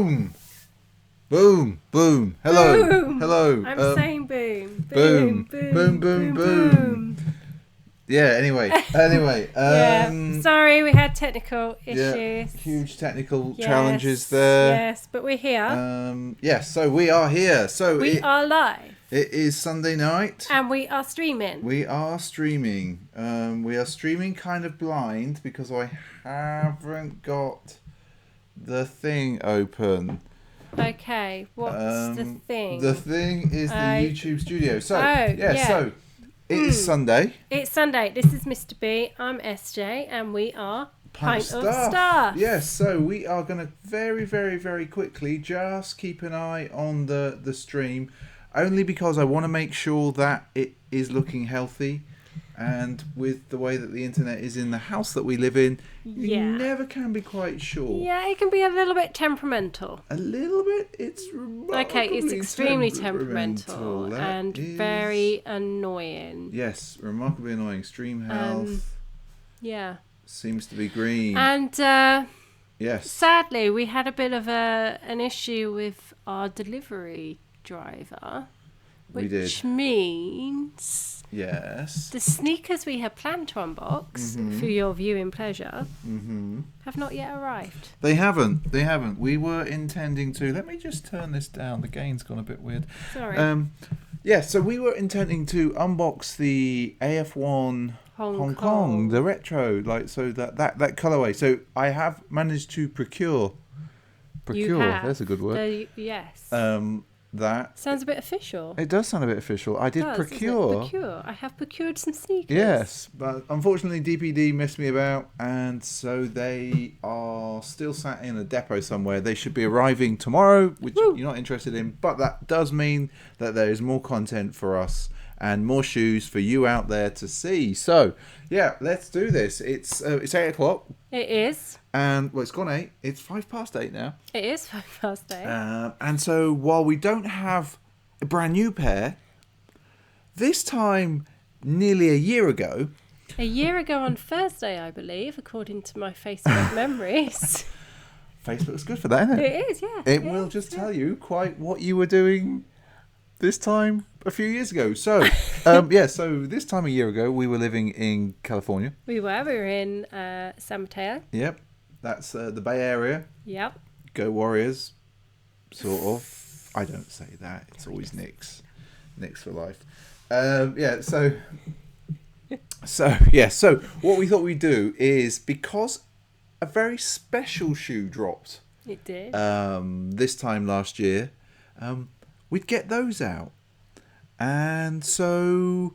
Boom! Boom! Boom! Hello! Boom. Hello! I'm saying boom. Boom! Boom! Boom! Boom! Yeah. Anyway. Sorry, we had technical issues. Yeah, huge technical challenges there. Yes, but we're here. Yes. So we are here. So we are live. It is Sunday night. And we are streaming. We are streaming. We are streaming kind of blind because I haven't got the thing open. Okay, what's the thing? The thing is the YouTube studio. So, so it is Sunday. It's Sunday. This is Mr. B. I'm SJ, and we are Pint of Stuff. Yes, so we are going to very, very, very quickly just keep an eye on the stream, only because I want to make sure that it is looking healthy. And with the way that the internet is in the house that we live in, you never can be quite sure. Yeah, it can be a little bit temperamental. A little bit? It's remarkably Okay, it's extremely temperamental and very annoying. Yes, remarkably annoying. Extreme health. Seems to be green. And yes, sadly, we had a bit of an issue with our delivery driver. Which means the sneakers we had planned to unbox for your viewing pleasure have not yet arrived. They haven't. We were intending to. Let me just turn this down. The gain's gone a bit weird. Sorry. So we were intending to unbox the AF1 Hong Kong, the retro, that colorway. So I have managed to procure. That's a good word. Yes. That sounds a bit official. It does sound a bit official. I did procure. I have procured some sneakers. Yes, but unfortunately DPD missed me about, and so they are still sat in a depot somewhere. They should be arriving tomorrow, which you're not interested in, but that does mean that there is more content for us and more shoes for you out there to see. So yeah, let's do this. It's 8:00. It is. And it's gone 8. It's 8:05 now. It is 8:05. And so while we don't have a brand new pair, this time nearly a year ago. A year ago on Thursday, I believe, according to my Facebook memories. Facebook's good for that, isn't it? It is, yeah. It will just tell you quite what you were doing this time a few years ago. So, so this time a year ago, we were living in California. We were in San Mateo. Yep. That's the Bay Area. Yep. Go Warriors, sort of. I don't say that. It's always Knicks. Knicks for life. So what we thought we'd do is, because a very special shoe dropped. It did. This time last year, we'd get those out. And so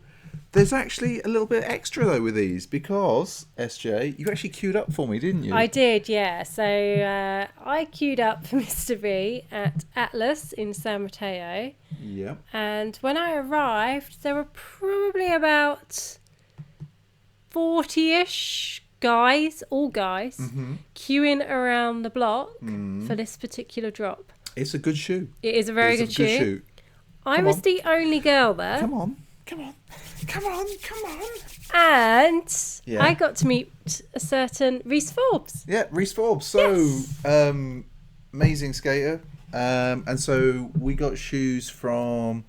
there's actually a little bit extra though with these, because SJ, you actually queued up for me, didn't you? I did, yeah. So I queued up for Mr. B at Atlas in San Mateo. Yep. And when I arrived, there were probably about 40-ish guys, all guys, queuing around the block for this particular drop. It's a good shoe. It is a very good shoe. I was the only girl there. Come on. And I got to meet a certain Reese Forbes. Yeah, Reese Forbes. So, amazing skater. And so we got shoes from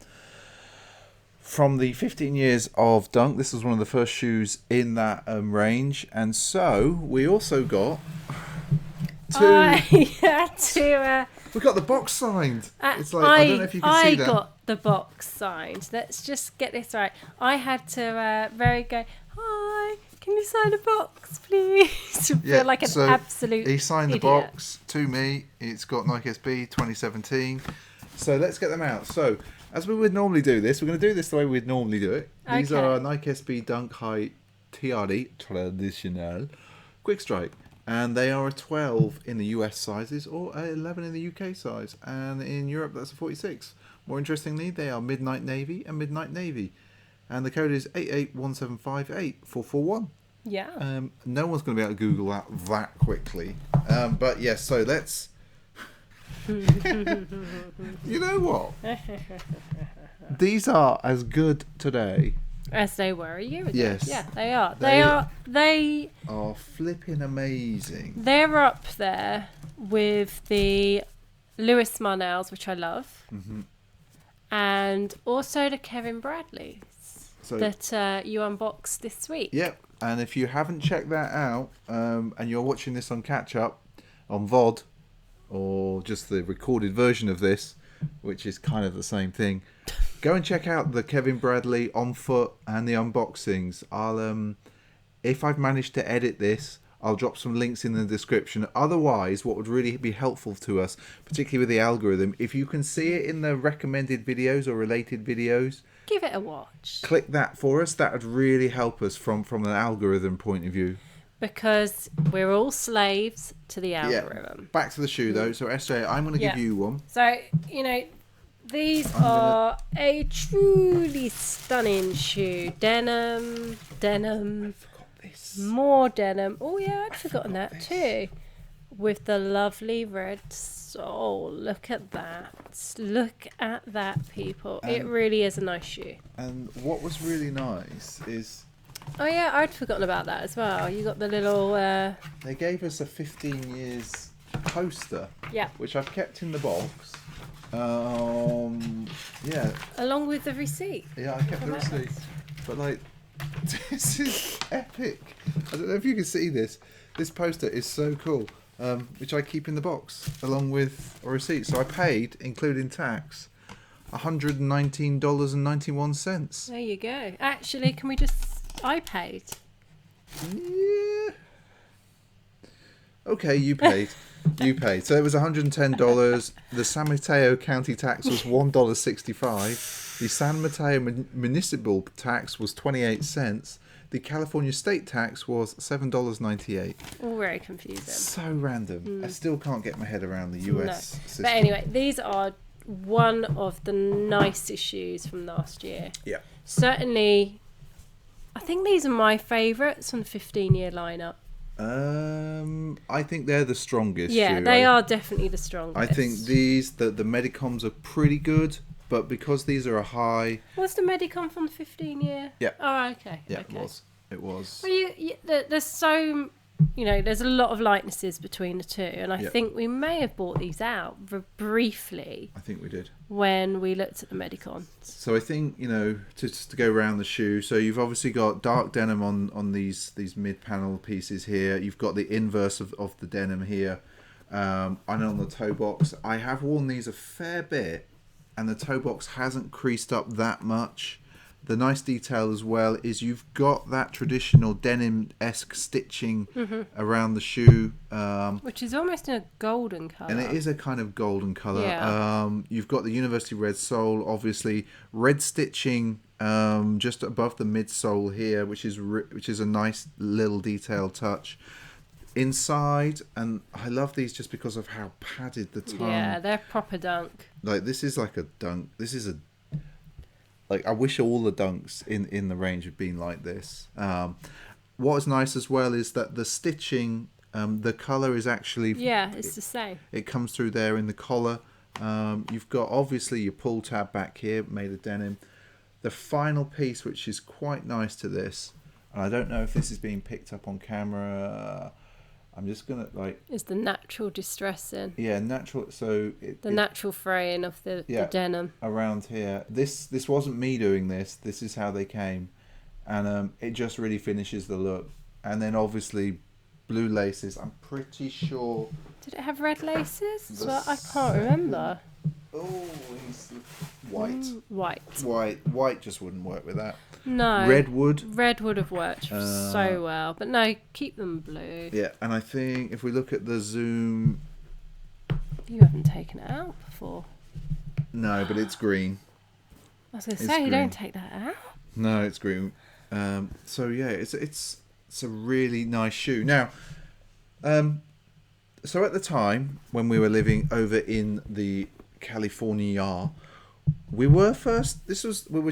the 15 years of Dunk. This was one of the first shoes in that range. And so we also got we got the box signed. It's like, I don't know if you can see that. I got the box signed. Let's just get this right. I had to go, hi, can you sign a box, please? Feel like an absolute he signed idiot. The box to me. It's got Nike SB 2017. So let's get them out. So as we would normally do this, we're going to do this the way we'd normally do it. These are Nike SB Dunk High TRD, Traditional, Quick Strike. And they are a 12 in the US sizes, or a 11 in the UK size. And in Europe, that's a 46. More interestingly, they are Midnight Navy and Midnight Navy. And the code is 8817584441. Yeah. No one's going to be able to Google that quickly. But yes, so let's... You know what? These are as good today as they were a year ago. Yes. Yeah, they are. They are flipping amazing. They're up there with the Lewis Marnells, which I love, and also the Kevin Bradleys that you unboxed this week. Yep. And if you haven't checked that out, and you're watching this on catch up on VOD, or just the recorded version of this, which is kind of the same thing, go and check out the Kevin Bradley on foot and the unboxings. I'll if I've managed to edit this, I'll drop some links in the description. Otherwise, what would really be helpful to us, particularly with the algorithm, if you can see it in the recommended videos or related videos, give it a watch. Click that for us. That would really help us from an algorithm point of view. Because we're all slaves to the algorithm. Yeah. Back to the shoe though. So SJ, I'm going to give you one. So, these are a truly stunning shoe. Denim. I forgot this. More denim. Oh yeah, I'd forgotten that too. With the lovely red sole. Look at that. Look at that, people. It really is a nice shoe. And what was really nice is... Oh yeah, I'd forgotten about that as well. You got the little... They gave us a 15 years poster. Yeah. Which I've kept in the box. Yeah. Along with the receipt. Yeah, I kept the receipt. But this is epic. I don't know if you can see this. This poster is so cool. Which I keep in the box along with a receipt. So I paid, including tax, $119.91. There you go. Actually, can we just... I paid. Yeah. Okay, you paid. You paid. So it was $110. The San Mateo County tax was $1.65. The San Mateo municipal tax was 28 cents. The California state tax was $7.98. All very confusing. So random. I still can't get my head around the US system. But anyway, these are one of the nicest shoes from last year. Yeah. Certainly, I think these are my favourites from the 15-year lineup. I think they're the strongest. Yeah, they are definitely the strongest. I think the Medicoms are pretty good. But because these are a high... Was the Medicom from the 15-year? Yeah. Oh, okay. Yeah, okay. It was. Well, there's so... there's a lot of likenesses between the two. And I think we may have bought these out briefly. I think we did. When we looked at the Medicons. So I think, just to go around the shoe. So you've obviously got dark denim on these mid-panel pieces here. You've got the inverse of the denim here. And on the toe box. I have worn these a fair bit. And the toe box hasn't creased up that much. The nice detail as well is you've got that traditional denim-esque stitching around the shoe. Which is almost in a golden colour. And it is a kind of golden colour. Yeah. You've got the University Red sole, obviously. Red stitching just above the midsole here, which is a nice little detailed touch. Inside, and I love these just because of how padded the tongue. Yeah, they're proper dunk. This is like a dunk. This is I wish all the dunks in the range had been like this. What is nice as well is that the stitching, the colour is actually... Yeah, it's the same. It comes through there in the collar. You've got obviously your pull tab back here made of denim. The final piece, which is quite nice to this, and I don't know if this is being picked up on camera... I'm just gonna It's the natural distressing. Yeah, natural. So natural fraying of the denim around here. This wasn't me doing this. This is how they came, and it just really finishes the look. And then obviously, blue laces. I'm pretty sure. Did it have red laces? Well, I can't remember. Oh, he's white. White just wouldn't work with that. No. Red would have worked so well. But no, keep them blue. Yeah, and I think if we look at the zoom... You haven't taken it out before. No, but it's green. I was going to say, you don't take that out. No, it's green. So yeah, it's a really nice shoe. Now, so at the time when we were living over in the California, we were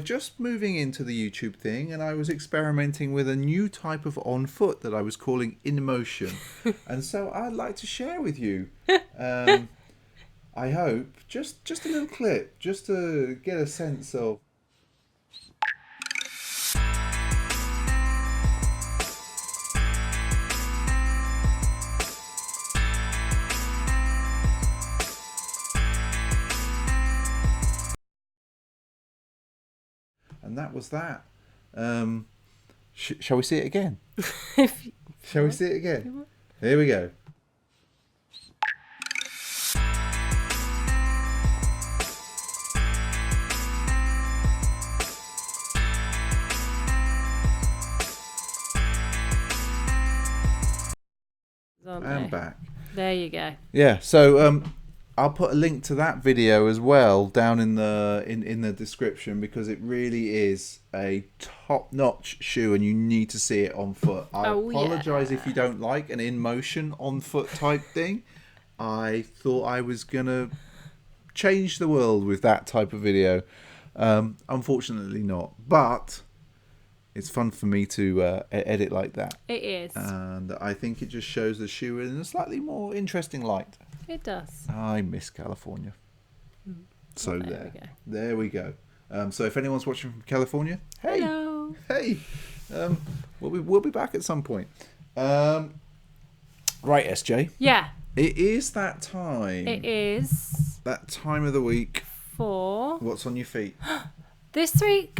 just moving into the YouTube thing, and I was experimenting with a new type of on foot that I was calling in motion. And so I'd like to share with you, I hope, just a little clip, just to get a sense of. So, 'cause I was going to say, you don't take that out before. I was going to say, you don't take that out. No, keep them blue. Yeah, and I think if we look at the zoom... You haven't taken it out before. No, but it's green. I was going to say, you don't take that out. So, 'cause I think if we look at the zoom... You haven't taken it out before. No, but it's green. So yeah, it's a really nice shoe. Now, so at the time when we were living over in the California, we were first. This was we were just moving into the YouTube thing, and I was experimenting with a new type of on foot that I was calling in motion. And so I'd like to share with you, that was that. Shall we see it again? Shall we see it again? Here we go. And back. There you go. Yeah, so I'll put a link to that video as well down in the description, because it really is a top-notch shoe and you need to see it on foot. I apologise if you don't like an in-motion on-foot type thing. I thought I was going to change the world with that type of video. Unfortunately not. But it's fun for me to edit like that. It is. And I think it just shows the shoe in a slightly more interesting light. It does. I miss California. So there we go. So if anyone's watching from California, hey, hello. Hey, we'll be back at some point. Right, SJ. Yeah. It is that time. It is. That time of the week. For what's on your feet? This week,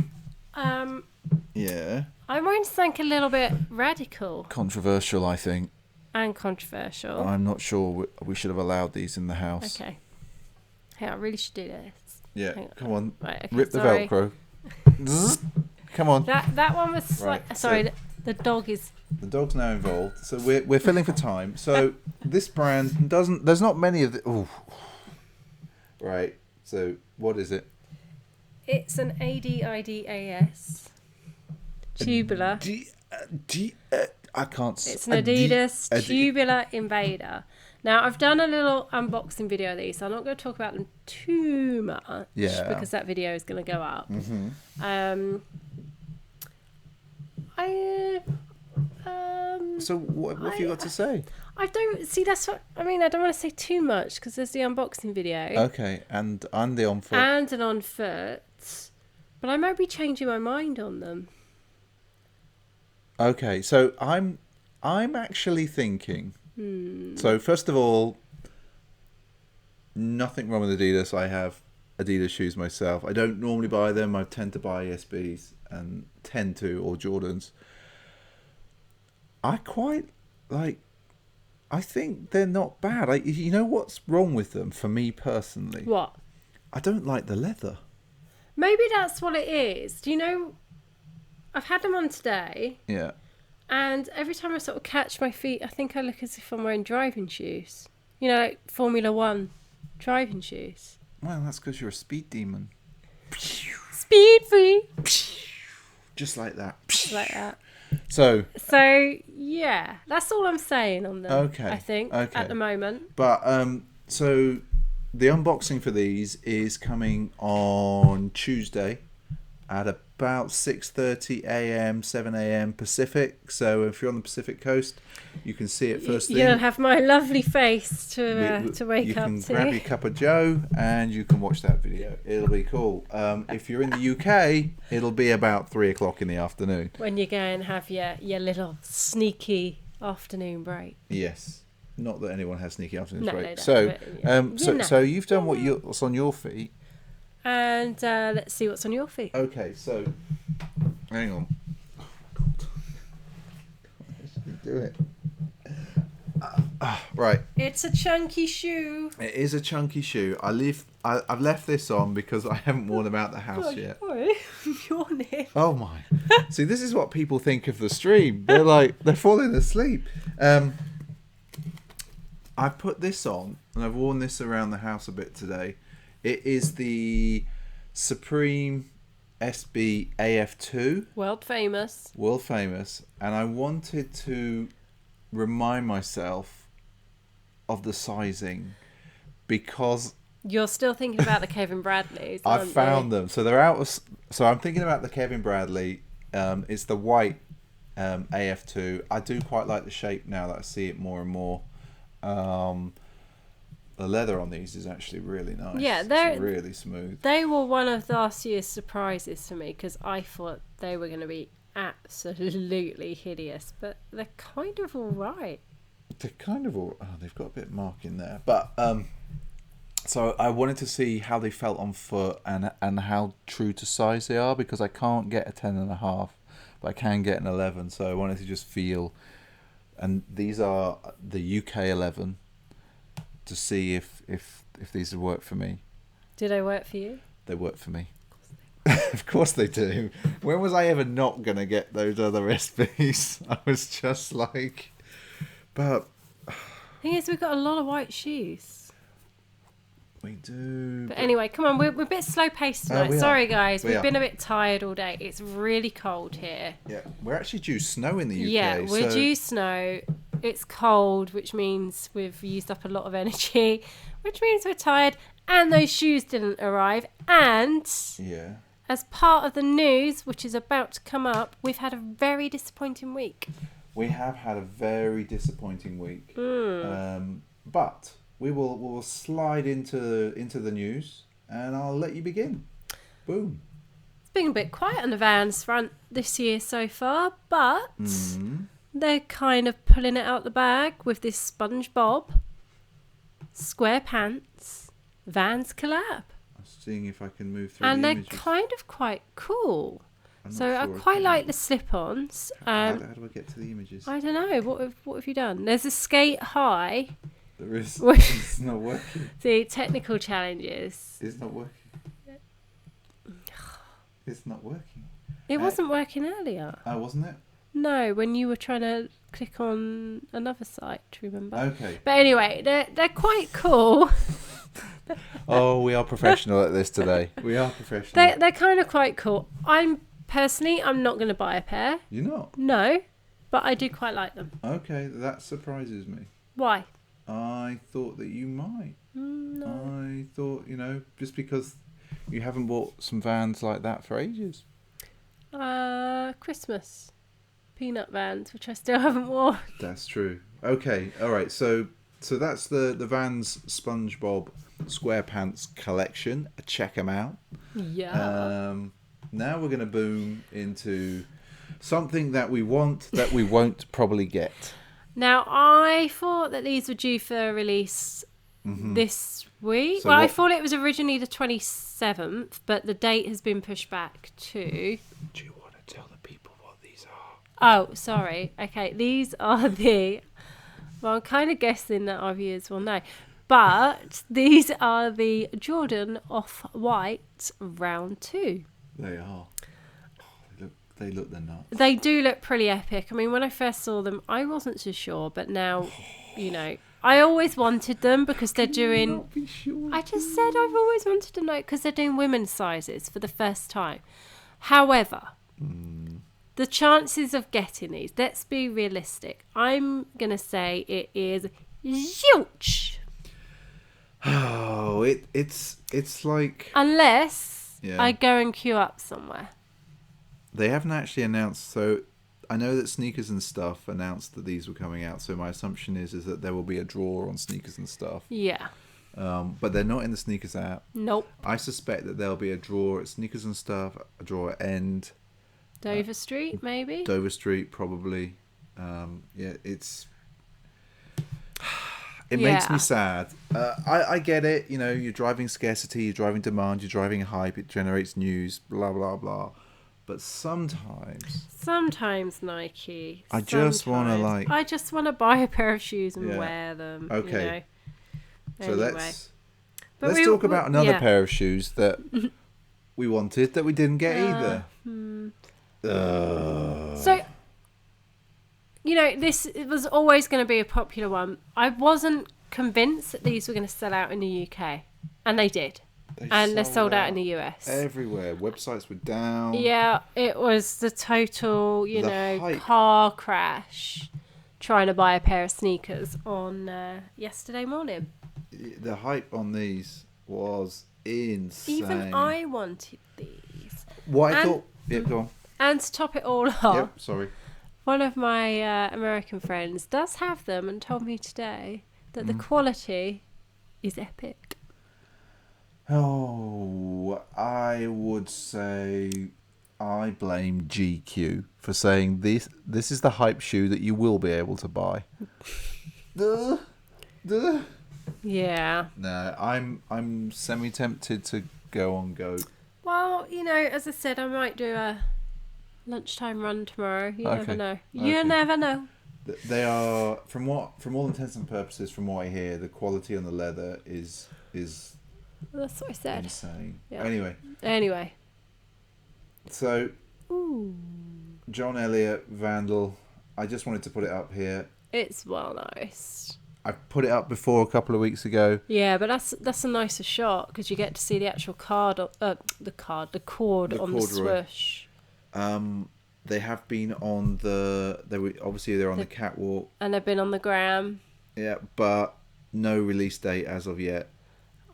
yeah. I'm going to think a little bit radical. Controversial, I think. And controversial. I'm not sure we should have allowed these in the house. Okay. Hey, I really should do this. Yeah, come on. Right, okay, rip the Velcro. Come on. That one was right, sorry. So the dog is. The dog's now involved, so we're filling for time. So this brand doesn't. There's not many of the. Oh. Right. So what is it? It's an ADIDAS tubular. I can't. It's an Adidas tubular Invader. Now I've done a little unboxing video of these, so I'm not going to talk about them too much. Yeah. Because that video is going to go up. Mm-hmm. So what have you got to say? I don't see. That's what I mean. I don't want to say too much because there's the unboxing video. Okay, and the on foot. And an on foot, but I might be changing my mind on them. Okay, so I'm actually thinking. So first of all, nothing wrong with Adidas. I have Adidas shoes myself. I don't normally buy them. I tend to buy SBs and or Jordans. I quite like. I think they're not bad. You know what's wrong with them for me personally? What? I don't like the leather. Maybe that's what it is. Do you know? I've had them on today. Yeah. And every time I sort of catch my feet, I think I look as if I'm wearing driving shoes. You know, like Formula One driving shoes. Well, that's because you're a speed demon. Speed free. Just like that. Just like that. So yeah, that's all I'm saying on them. Okay. I think at the moment. But so the unboxing for these is coming on Tuesday at about 6:30 a.m., 7 a.m. Pacific. So if you're on the Pacific coast, you can see it first thing. You'll have my lovely face to wake up to. You can grab your cup of Joe and you can watch that video. It'll be cool. If you're in the UK, it'll be about 3 o'clock in the afternoon. When you go and have your little sneaky afternoon break. Yes. Not that anyone has sneaky afternoon break. But, so you've done what's on your feet. And let's see what's on your feet. Okay, so hang on. Oh, God. I should do it. Right. It's a chunky shoe. It is a chunky shoe. I've left this on because I haven't worn them out the house yet. Sorry, I'm yawning. Oh my! See, this is what people think of the stream. They're falling asleep. I've put this on and I've worn this around the house a bit today. It is the Supreme SB AF2. World famous. And I wanted to remind myself of the sizing because you're still thinking about the Kevin Bradleys. I found them. So they're out. So I'm thinking about the Kevin Bradley. It's the white AF2. I do quite like the shape now that I see it more and more. The leather on these is actually really nice. Yeah, they're it's really smooth. They were one of last year's surprises for me because I thought they were going to be absolutely hideous, but they're kind of all right. They're kind of all. Oh, they've got a bit of mark in there, but So I wanted to see how they felt on foot and how true to size they are, because I can't get a 10.5, but I can get an 11. So I wanted to just feel, and these are the UK 11, to see if these would work for me. Do they work for you? They work for me. Of course they do. When was I ever not going to get those other SBs? I was just like... But... Thing is, we've got a lot of white shoes. We do. But anyway, come on, we're a bit slow paced tonight. Sorry, guys. We've been a bit tired all day. It's really cold here. Yeah, we're actually due snow in the UK. Yeah, we're due snow. It's cold, which means we've used up a lot of energy, which means we're tired. And those shoes didn't arrive. And as part of the news, which is about to come up, we've had a very disappointing week. We have had a very disappointing week. But we'll slide into the news, and I'll let you begin. Boom. It's been a bit quiet on the Vans front this year so far, but they're kind of pulling it out the bag with this SpongeBob square pants Vans collab. I'm seeing if I can move through and the they're images. Kind of quite cool. So I quite like the slip-ons. How do I get to the images? I don't know. What have you done? There's a skate high. There is. It's not working. The technical challenges. It's not working. It's not working. It wasn't working earlier. Oh, wasn't it? No, when you were trying to click on another site, remember? Okay. But anyway, they're quite cool. Oh, we are professional at this today. We are professional. They're kind of quite cool. I'm not going to buy a pair. You're not? No, but I do quite like them. Okay, that surprises me. Why? I thought that you might. No. I thought, just because you haven't bought some Vans like that for ages. Christmas. Peanut Vans, which I still haven't worn. That's true. Okay, all right. So that's the Vans SpongeBob SquarePants collection. Check them out. Yeah. Now we're going to boom into something that we want that we won't probably get. Now, I thought that these were due for release this week. So I thought it was originally the 27th, but the date has been pushed back to... Do you want to tell the people what these are? Oh, sorry. Okay, these are the... Well, I'm kind of guessing that our viewers will know. But these are the Jordan Off-White Round 2. They are. They look the nuts. They do look pretty epic. I mean, when I first saw them, I wasn't so sure. But now, I always wanted them because they're doing... Not be sure. I just said I've always wanted to know because they're doing women's sizes for the first time. However, the chances of getting these, let's be realistic. I'm going to say it is zilch. Oh, it's like... Unless I go and queue up somewhere. They haven't actually announced, so I know that Sneakers and Stuff announced that these were coming out, so my assumption is that there will be a draw on Sneakers and Stuff. Yeah. But they're not in the Sneakers app. Nope. I suspect that there'll be a draw at Sneakers and Stuff, a draw at End. Dover Street, maybe? Dover Street, probably. It makes me sad. I get it, you're driving scarcity, you're driving demand, you're driving hype, it generates news, blah, blah, blah. But sometimes Nike. I just want to I just want to buy a pair of shoes and wear them. Okay. So anyway. let's talk about another pair of shoes that we wanted that we didn't get either. So, this was always going to be a popular one. I wasn't convinced that these were going to sell out in the UK, and they did. They're sold out in the US. Everywhere. Websites were down. Yeah, it was the total, car crash trying to buy a pair of sneakers on yesterday morning. The hype on these was insane. Even I wanted these. What I thought... Yeah, go on. And to top it all off... Yep, sorry. One of my American friends does have them and told me today that the quality is epic. Oh, I would say I blame GQ for saying this is the hype shoe that you will be able to buy. Yeah. No, I'm semi-tempted to go on goat. Well, as I said, I might do a lunchtime run tomorrow. You never know. You never know. They are, from all intents and purposes, from what I hear, the quality on the leather is that's what I said. Insane. Yeah. Anyway. So, ooh. John Elliott, Vandal. I just wanted to put it up here. It's well nice. I put it up before a couple of weeks ago. Yeah, but that's a nicer shot because you get to see the actual the cord on the swoosh. They have been on they're on the catwalk. And they've been on the gram. Yeah, but no release date as of yet.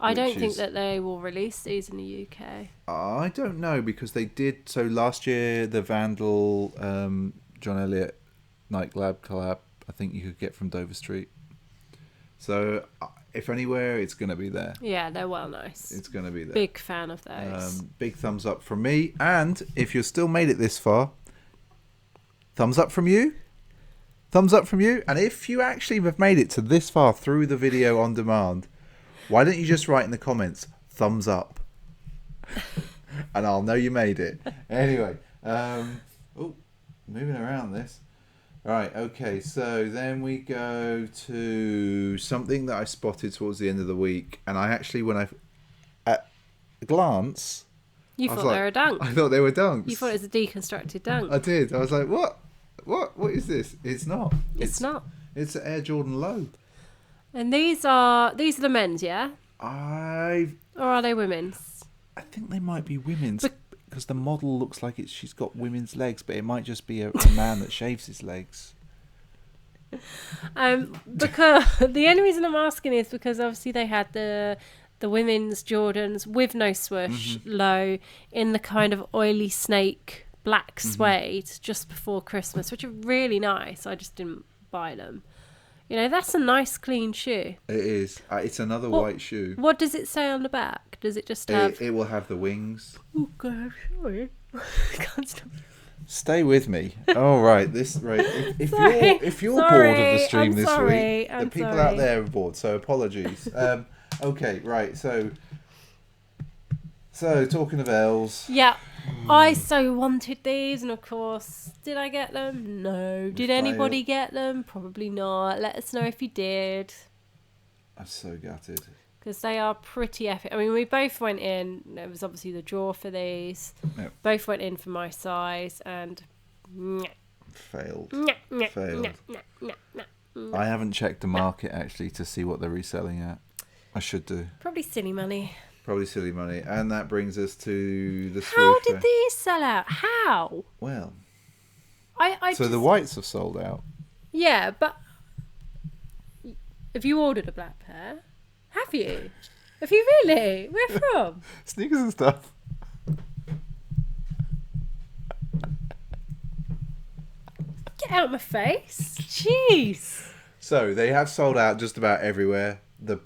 I don't think that they will release these in the UK. I don't know, because they did. So last year, the Vandal John Elliott Nike Lab collab, I think you could get from Dover Street. So if anywhere, it's going to be there. Yeah, they're well nice. It's going to be there. Big fan of those. Big thumbs up from me. And if you've still made it this far, thumbs up from you. Thumbs up from you. And if you actually have made it to this far through the video on demand, why don't you just write in the comments, thumbs up? And I'll know you made it. Anyway. Moving around this. Right, okay, so then we go to something that I spotted towards the end of the week. And I actually, at a glance... You thought they were dunks. I thought they were dunks. You thought it was a deconstructed dunk. I did. I was like, what? What is this? It's not. It's not. It's an Air Jordan Low. And these are the men's, yeah? Or are they women's? I think they might be women's. Because the model looks like she's got women's legs, but it might just be a man that shaves his legs. Because the only reason I'm asking is because obviously they had the women's Jordans with no swoosh low in the kind of oily snake black suede just before Christmas, which are really nice. I just didn't buy them. That's a nice clean shoe. It is. It's another white shoe. What does it say on the back? Does it just have... It will have the wings. Oh, God, sorry. Can't stop. Stay with me. All right. If you're bored of the stream this week, the people out there are bored, so apologies. Okay, right. So talking of L's. Yeah. I so wanted these, and of course, did I get them? No. Did anybody get them? Probably not. Let us know if you did. I'm so gutted. Because they are pretty epic. I mean, we both went in. There was obviously the draw for these. Yep. Both went in for my size, and... Failed. I haven't checked the market, actually, to see what they're reselling at. I should do. Probably silly money. And that brings us to the swoosh. How did these sell out? How? Well, so the whites have sold out. Yeah, but have you ordered a black pair? Have you? Have you really? Where from? Sneakers and Stuff. Get out of my face. Jeez. So they have sold out just about everywhere. The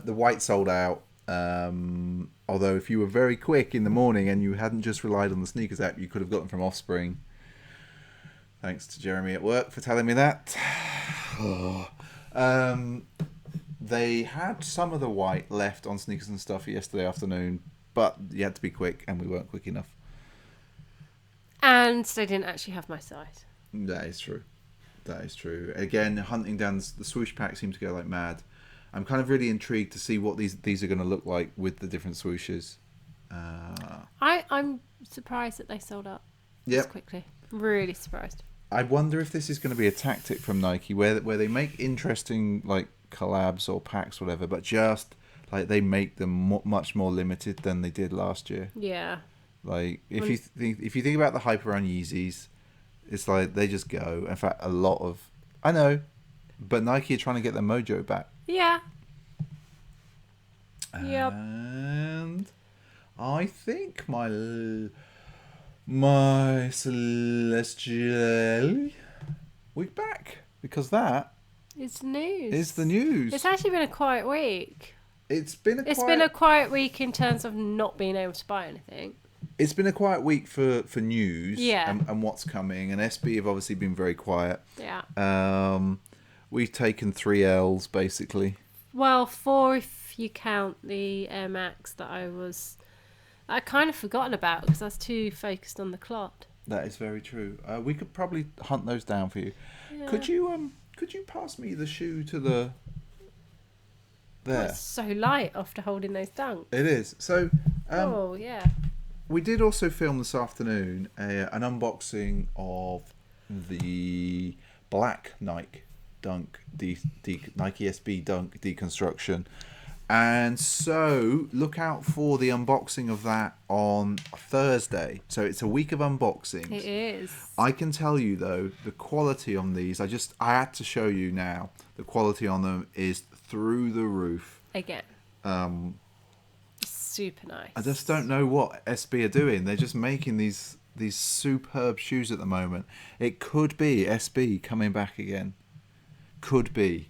white sold out. Although if you were very quick in the morning and you hadn't just relied on the sneakers app, you could have gotten from Offspring. Thanks to Jeremy at work for telling me that. They had some of the white left on Sneakers and Stuff yesterday afternoon, but you had to be quick, and we weren't quick enough. And they didn't actually have my size. That is true. Again, hunting down the swoosh pack seemed to go like mad. I'm kind of really intrigued to see what these are going to look like with the different swooshes. I'm surprised that they sold out this quickly. Really surprised. I wonder if this is going to be a tactic from Nike where they make interesting like collabs or packs, whatever, but just like they make them much more limited than they did last year. Yeah. Like if you think about the hype around Yeezys, it's like they just go. In fact, I know, but Nike are trying to get their mojo back. Yeah. And I think my celestial week back, because that is news. Is the news. It's actually been a quiet week. It's been a quiet week in terms of not being able to buy anything. It's been a quiet week for news. Yeah. And what's coming. And SB have obviously been very quiet. Yeah. We've taken 3 L's basically. Well, 4 if you count the Air Max that I kind of forgotten about because I was too focused on the clot. That is very true. We could probably hunt those down for you. Yeah. Could you pass me the shoe to the... There. It's so light after holding those dunks. It is. So, oh, yeah. We did also film this afternoon an unboxing of the black Nike Dunk Nike SB Dunk Deconstruction. And so look out for the unboxing of that on Thursday. So it's a week of unboxings. It is. I can tell you though, the quality on these, I had to show you now, the quality on them is through the roof. Again. Super nice. I just don't know what SB are doing. They're just making these superb shoes at the moment. It could be SB coming back again. Could be.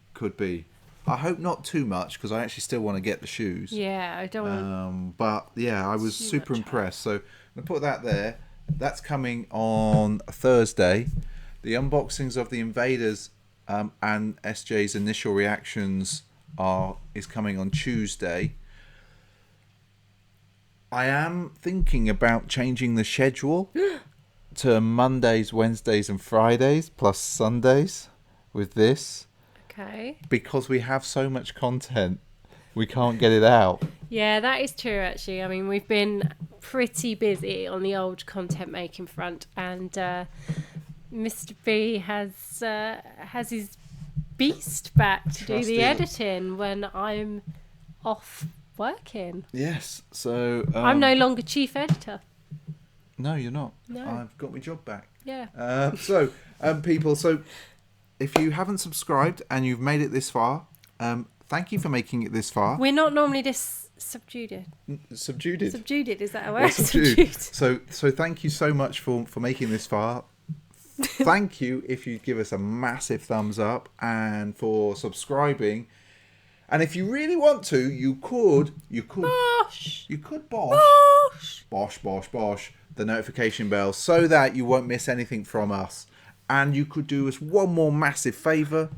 I hope not too much because I actually still want to get the shoes. Yeah, I don't want. But yeah, I was super impressed. So I'm gonna put that there. That's coming on Thursday. The unboxings of the Invaders and SJ's initial reactions is coming on Tuesday. I am thinking about changing the schedule to Mondays, Wednesdays, and Fridays plus Sundays with this. Okay. Because we have so much content, we can't get it out. Yeah, that is true, actually. I mean, we've been pretty busy on the old content making front, and Mr. B has his beast back to do the editing when I'm off working. Yes, so... I'm no longer chief editor. No, you're not. No. I've got my job back. Yeah. People, so... If you haven't subscribed and you've made it this far, thank you for making it this far. We're not normally this subdued. Subdued, is that a word? Subdued. So thank you so much for making this far. Thank you if you give us a massive thumbs up and for subscribing. And if you really want to, you could bosh the notification bell so that you won't miss anything from us. And you could do us one more massive favour.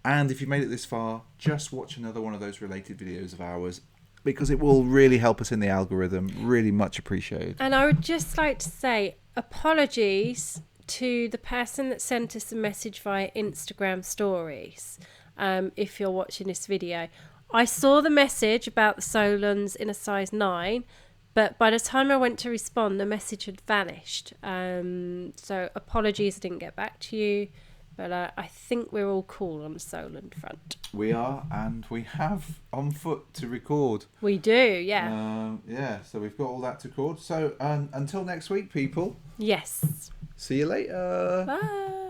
And if you made it this far, just watch another one of those related videos of ours because it will really help us in the algorithm. Really much appreciated. And I would just like to say apologies to the person that sent us a message via Instagram stories. If you're watching this video, I saw the message about the Solons in a size 9. But by the time I went to respond, the message had vanished. So apologies I didn't get back to you. But I think we're all cool on the Solon front. We are, and we have on foot to record. We do, yeah. So we've got all that to record. So until next week, people. Yes. See you later. Bye.